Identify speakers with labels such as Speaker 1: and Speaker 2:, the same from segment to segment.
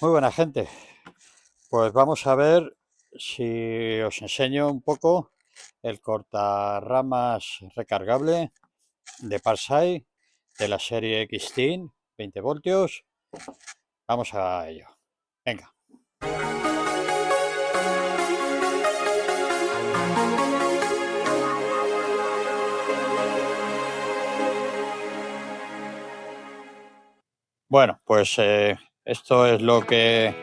Speaker 1: Muy buena gente. Pues vamos a ver si os enseño un poco el cortarramas recargable de Parsai de la serie X-Team, 20 voltios. Vamos a ello. Venga. Bueno, pues esto es lo que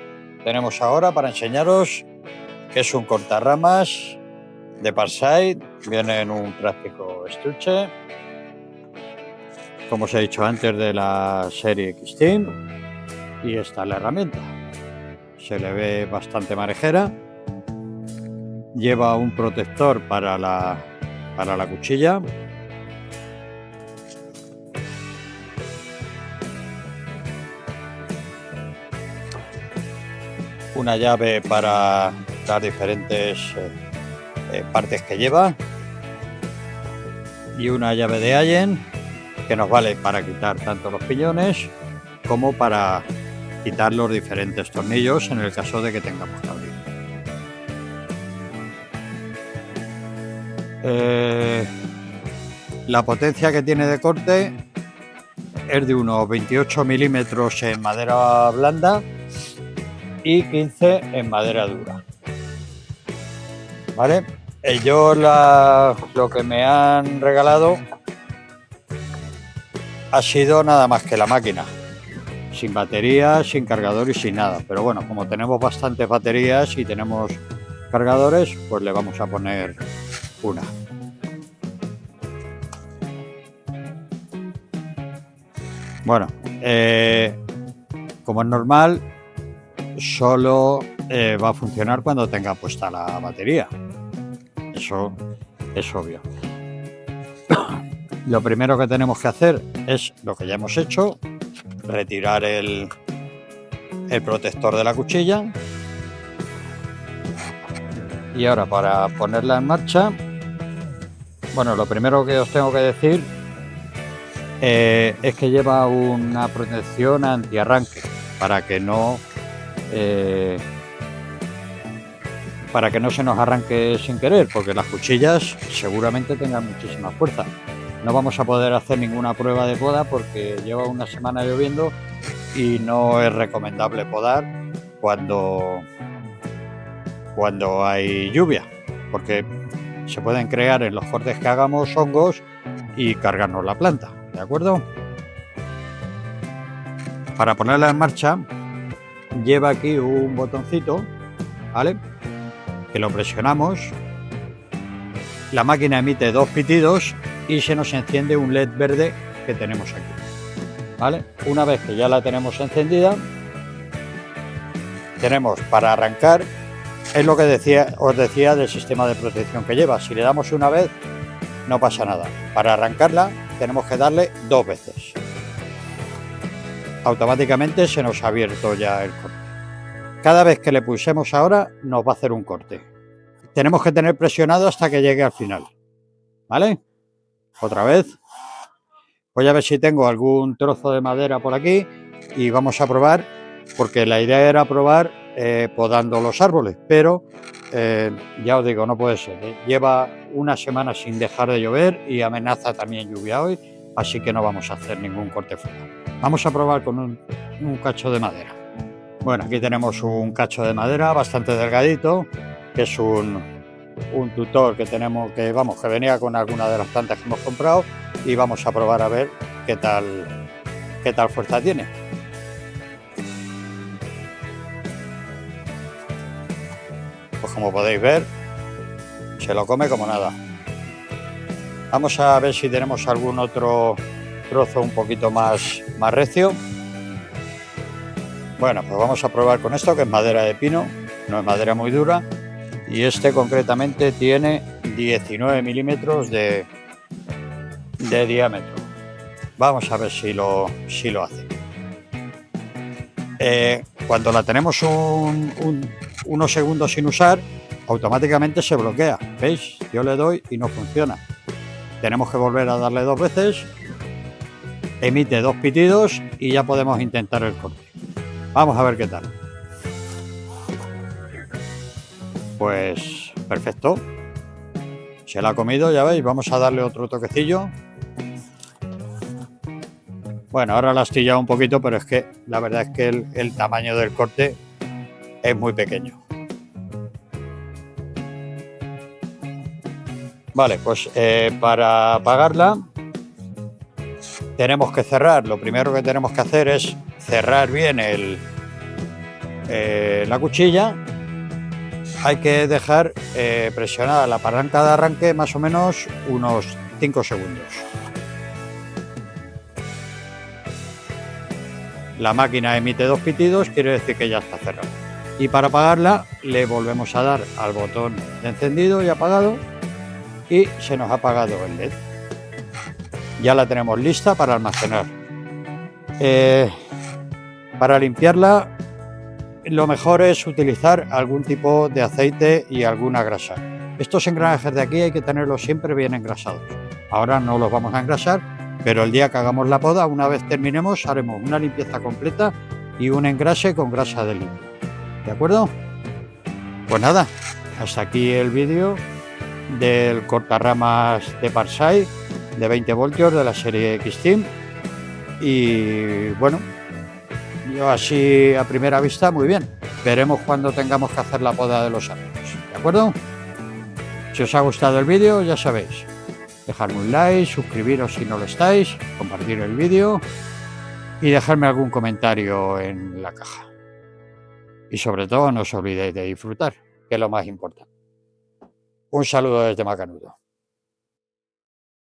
Speaker 1: tenemos ahora para enseñaros, que es un cortarramas de Parsai. Viene en un práctico estuche, como os he dicho antes, de la serie X-Team. Y esta es la herramienta. Se le ve bastante marejera. Lleva un protector para la cuchilla. Una llave para las diferentes partes que lleva. Y una llave de Allen que nos vale para quitar tanto los piñones como para quitar los diferentes tornillos en el caso de que tengamos que abrir. La potencia que tiene de corte es de unos 28 milímetros en madera blanda y 15 en madera dura. ¿Vale? Yo lo que me han regalado ha sido nada más que la máquina, sin batería, sin cargador y sin nada. Pero bueno, como tenemos bastantes baterías y tenemos cargadores, pues le vamos a poner una. Bueno, como es normal, solo va a funcionar cuando tenga puesta la batería. Eso es obvio. Lo primero que tenemos que hacer es lo que ya hemos hecho, retirar el protector de la cuchilla. Y ahora, para ponerla en marcha, bueno, lo primero que os tengo que decir es que lleva una protección antiarranque para que no se nos arranque sin querer, porque las cuchillas seguramente tengan muchísima fuerza. No vamos a poder hacer ninguna prueba de poda porque lleva una semana lloviendo y no es recomendable podar cuando hay lluvia, porque se pueden crear en los cortes que hagamos hongos y cargarnos la planta, ¿de acuerdo? Para ponerla en marcha lleva aquí un botoncito, ¿vale? Que lo presionamos, la máquina emite dos pitidos y se nos enciende un LED verde que tenemos aquí, ¿vale? Una vez que ya la tenemos encendida, tenemos para arrancar, es lo que os decía del sistema de protección que lleva. Si le damos una vez, no pasa nada. Para arrancarla, tenemos que darle dos veces. Automáticamente se nos ha abierto ya el corte. Cada vez que le pulsemos ahora, nos va a hacer un corte. Tenemos que tener presionado hasta que llegue al final, ¿vale? Otra vez. Voy a ver si tengo algún trozo de madera por aquí y vamos a probar, porque la idea era probar podando los árboles, pero ya os digo, no puede ser. Lleva una semana sin dejar de llover y amenaza también lluvia hoy, así que no vamos a hacer ningún corte fuera. Vamos a probar con un cacho de madera. Bueno, aquí tenemos un cacho de madera bastante delgadito, que es un tutor que tenemos, que venía con alguna de las plantas que hemos comprado, y vamos a probar a ver qué tal fuerza tiene. Pues como podéis ver, se lo come como nada. Vamos a ver si tenemos algún otro trozo un poquito más recio. Bueno, pues vamos a probar con esto, que es madera de pino, no es madera muy dura, y este concretamente tiene 19 milímetros de diámetro. Vamos a ver si lo hace. Cuando la tenemos unos segundos sin usar, automáticamente se bloquea. ¿Veis? Yo le doy y no funciona. Tenemos que volver a darle dos veces. Emite dos pitidos y ya podemos intentar el corte. Vamos a ver qué tal. Pues perfecto. Se la ha comido, ya veis. Vamos a darle otro toquecillo. Bueno, ahora la has astillado un poquito, pero es que la verdad es que el tamaño del corte es muy pequeño. Vale, pues para apagarla tenemos que cerrar. Lo primero que tenemos que hacer es cerrar bien la cuchilla. Hay que dejar presionada la palanca de arranque más o menos unos 5 segundos. La máquina emite 2 pitidos, quiere decir que ya está cerrada. Y para apagarla le volvemos a dar al botón de encendido y apagado y se nos ha apagado el LED. Ya la tenemos lista para almacenar. Para limpiarla lo mejor es utilizar algún tipo de aceite y alguna grasa. Estos engranajes de aquí hay que tenerlos siempre bien engrasados. Ahora no los vamos a engrasar, pero el día que hagamos la poda, una vez terminemos, haremos una limpieza completa y un engrase con grasa de limpio. ¿De acuerdo? Pues nada, hasta aquí el vídeo del cortarramas de Parsai de 20 voltios de la serie X-Team. Y bueno, yo así a primera vista muy bien. Veremos cuando tengamos que hacer la poda de los árboles. ¿De acuerdo? Si os ha gustado el vídeo, ya sabéis, dejadme un like, suscribiros si no lo estáis, compartir el vídeo y dejarme algún comentario en la caja. Y sobre todo no os olvidéis de disfrutar, que es lo más importante. Un saludo desde Macanudo.